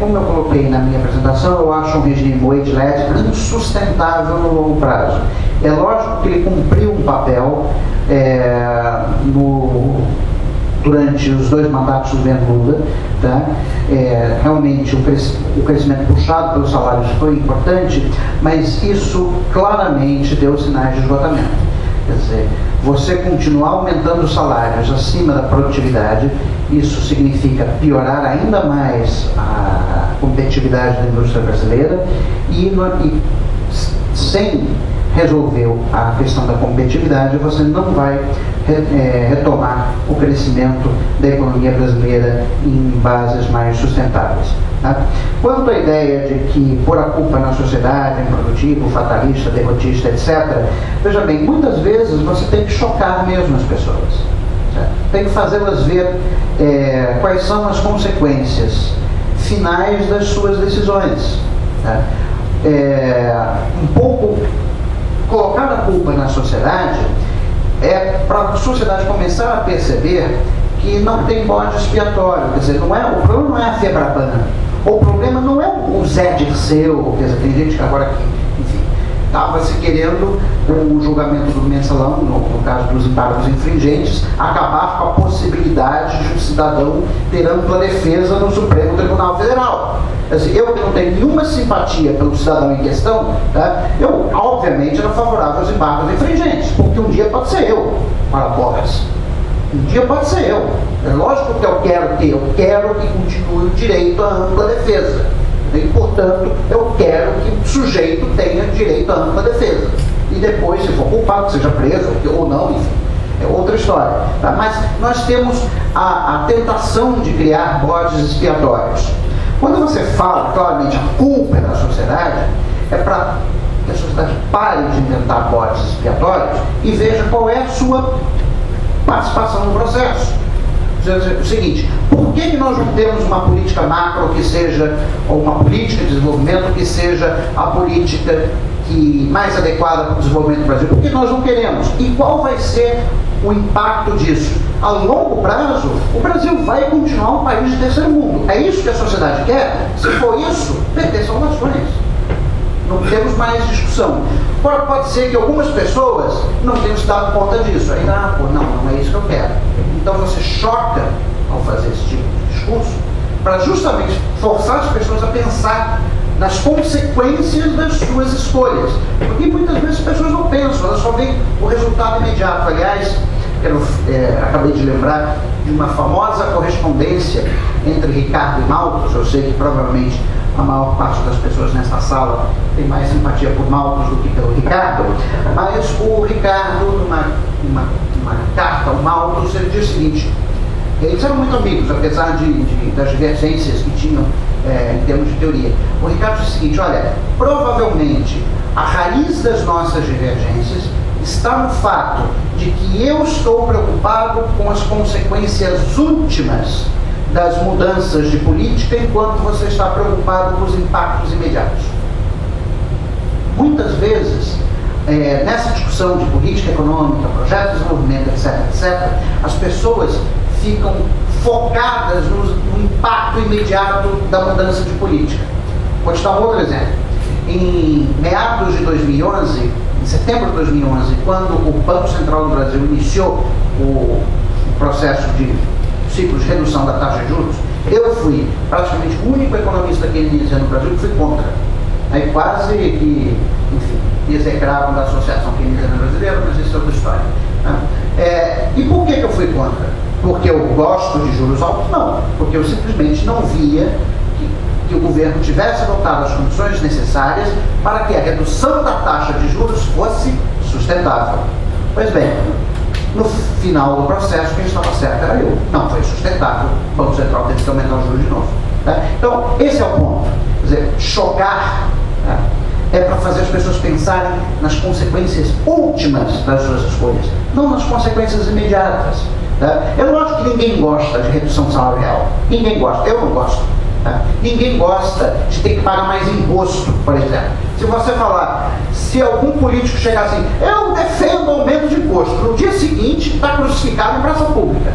Como eu coloquei na minha apresentação, eu acho um regime wage-led insustentável no longo prazo. É lógico que ele cumpriu um papel durante os 2 mandatos do governo Lula, tá? Realmente o crescimento puxado pelos salários foi importante, mas isso claramente deu sinais de esgotamento. Quer dizer, você continuar aumentando os salários acima da produtividade, isso significa piorar ainda mais a competitividade da indústria brasileira e sem resolver a questão da competitividade, você não vai retomar o crescimento da economia brasileira em bases mais sustentáveis. Tá? Quanto à ideia de que pôr a culpa na sociedade, improdutivo, fatalista, derrotista, etc., veja bem, muitas vezes você tem que chocar mesmo as pessoas. Certo? Tem que fazê-las ver quais são as consequências finais das suas decisões. Tá? Um pouco colocar a culpa na sociedade para a sociedade começar a perceber que não tem bode expiatório. Quer dizer, o problema não é a Febraban, o problema não é o Zé Dirceu. Quer dizer, tem gente que agora, enfim, estava se querendo, com o julgamento do mensalão, no caso dos embargos infringentes, acabar com a possibilidade de um cidadão ter ampla defesa no Supremo Tribunal Federal. Assim, eu que não tenho nenhuma simpatia pelo cidadão em questão, tá? Eu obviamente era favorável aos embargos infringentes, porque um dia pode ser eu para pobres. Um dia pode ser eu. É lógico que eu quero que continue o direito à ampla defesa. E, portanto, eu quero que o sujeito tenha direito à ampla defesa. E depois, se for culpado, seja preso ou não, enfim, é outra história. Tá? Mas nós temos a tentação de criar bodes expiatórios. Quando você fala, claramente, a culpa é da sociedade, é para que a sociedade pare de inventar bodes expiatórios e veja qual é a sua participação no processo. O seguinte, por que nós não temos uma política macro que seja, ou uma política de desenvolvimento que seja a política mais adequada para o desenvolvimento do Brasil? Porque nós não queremos. E qual vai ser o impacto disso? A longo prazo, o Brasil vai continuar um país de terceiro mundo. É isso que a sociedade quer? Se for isso, perder salvações. Não temos mais discussão. Agora, pode ser que algumas pessoas não tenham se dado conta disso. Aí, não é isso que eu quero. Então você choca ao fazer esse tipo de discurso para justamente forçar as pessoas a pensar nas consequências das suas escolhas. Porque muitas vezes as pessoas não pensam, elas só veem o resultado imediato. Aliás, eu acabei de lembrar de uma famosa correspondência entre Ricardo e Malthus. Eu sei que provavelmente a maior parte das pessoas nessa sala tem mais simpatia por Malthus do que pelo Ricardo, mas o Ricardo, numa carta ao Malthus, ele diz o seguinte: eles eram muito amigos, apesar das divergências que tinham em termos de teoria. O Ricardo diz o seguinte: olha, provavelmente a raiz das nossas divergências está no fato de que eu estou preocupado com as consequências últimas das mudanças de política, enquanto você está preocupado com os impactos imediatos. Muitas vezes, nessa discussão de política econômica, projeto de desenvolvimento, etc., as pessoas ficam focadas no impacto imediato da mudança de política. Vou te dar um outro exemplo. Em meados de 2011, em setembro de 2011, quando o Banco Central do Brasil iniciou o processo de ciclo de redução da taxa de juros, eu fui praticamente o único economista keynesiano no Brasil que fui contra. Aí quase que, enfim, execravam da Associação Keynesiana Brasileira, mas isso é outra história. E por que eu fui contra? Porque eu gosto de juros altos? Não. Porque eu simplesmente não via que o governo tivesse adotado as condições necessárias para que a redução da taxa de juros fosse sustentável. Pois bem, no final do processo, quem estava certo era eu. Não foi sustentável. O Banco Central teve que aumentar os juros de novo. Então, esse é o ponto. Quer dizer, chocar é para fazer as pessoas pensarem nas consequências últimas das suas escolhas, não nas consequências imediatas. Eu não acho que ninguém gosta de redução salarial. Ninguém gosta. Eu não gosto. Ninguém gosta de ter que pagar mais imposto, por exemplo. Se você falar, se algum político chegar assim, eu defendo aumento de imposto, no dia seguinte está crucificado em praça pública.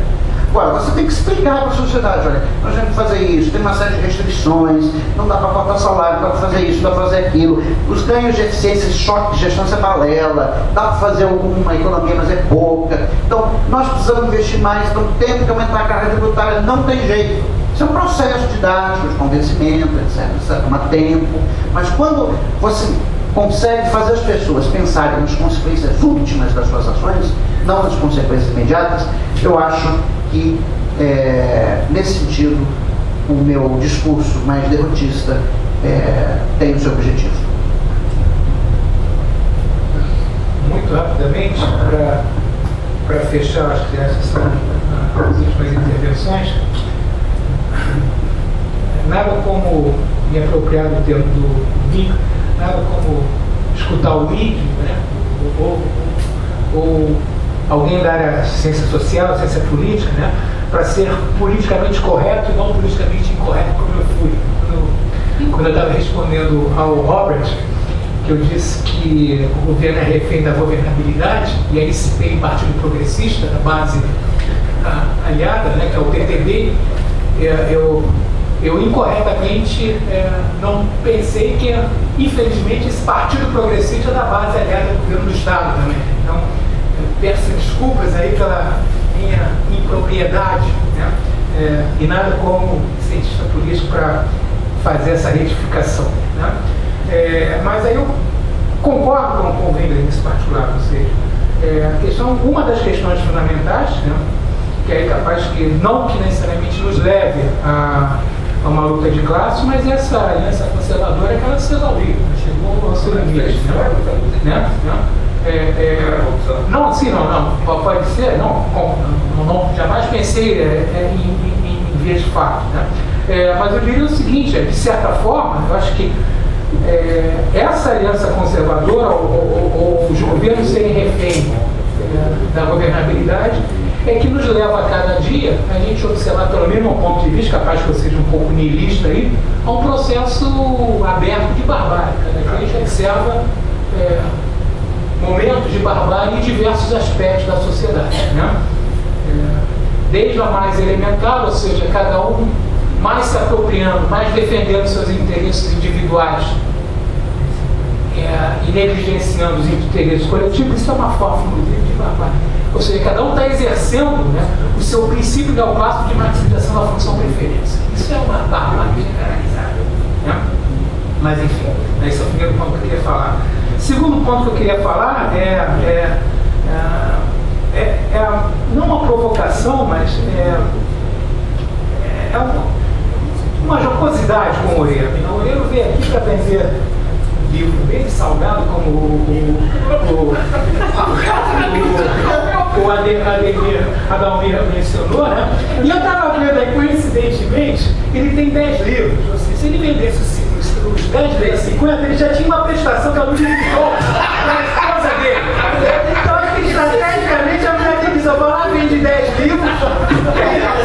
Agora, você tem que explicar para a sociedade, olha, nós temos que fazer isso, tem uma série de restrições, não dá para cortar salário, não dá para fazer isso, não dá para fazer aquilo, os ganhos de eficiência, choque de gestão, isso é balela, dá para fazer alguma economia, mas é pouca. Então, nós precisamos investir mais, então temos que aumentar a carga tributária, não tem jeito. Isso é um processo didático, de convencimento, etc. Isso toma tempo, mas quando você consegue fazer as pessoas pensarem nas consequências últimas das suas ações, não nas consequências imediatas, eu acho que, nesse sentido, o meu discurso mais derrotista tem o seu objetivo. Muito rapidamente, para fechar, acho que essas são as últimas intervenções, nada como me apropriar do termo do Nick, nada como escutar o vídeo, né? ou alguém da área de ciência social, ciência política, né? Para ser politicamente correto e não politicamente incorreto, como eu fui. Quando eu estava respondendo ao Robert, que eu disse que o governo é refém da governabilidade, e aí citei o Partido Progressista, da base aliada, né, que é o PTB, eu incorretamente não pensei que, infelizmente, esse Partido Progressista é da base aliada do governo do Estado também. Então, peço desculpas aí pela minha impropriedade, né? E nada como cientista político para fazer essa retificação, né? Mas aí eu concordo com o Wendler nesse particular, ou seja, uma das questões fundamentais, né, que é capaz que não que necessariamente nos leve a uma luta de classe, mas essa aliança conservadora é que ela se exauriu, chegou ao seu limite, né? Não, sim, não, pode ser, não, jamais pensei em vias de fato, né? Mas eu diria o seguinte, de certa forma, eu acho que essa aliança conservadora, ou os governos serem refém da governabilidade, é que nos leva a cada dia a gente observar, pelo menos um ponto de vista, capaz que eu seja um pouco niilista aí, a um processo aberto de barbárie. Cada dia a gente observa momentos de barbárie em diversos aspectos da sociedade, né? Desde a mais elementar, ou seja, cada um mais se apropriando, mais defendendo seus interesses individuais e negligenciando os interesses coletivos, isso é uma forma, inclusive, de barbárie. Ou seja, cada um está exercendo, né, o seu princípio neoclássico de maximização da função preferência. Isso é uma barbárie generalizada, né? Mas, enfim, esse é o primeiro ponto que eu queria falar. Segundo ponto que eu queria falar não uma provocação, mas uma jocosidade com o Moreira. O Moreira veio aqui para vender livro bem salgado, como o Adalmir mencionou, né? E eu estava vendo aí, coincidentemente, ele tem 10 livros. Ou seja, se ele vendesse os 10 vezes 50, ele já tinha uma prestação da luz de sol para a esposa dele. 10 livros.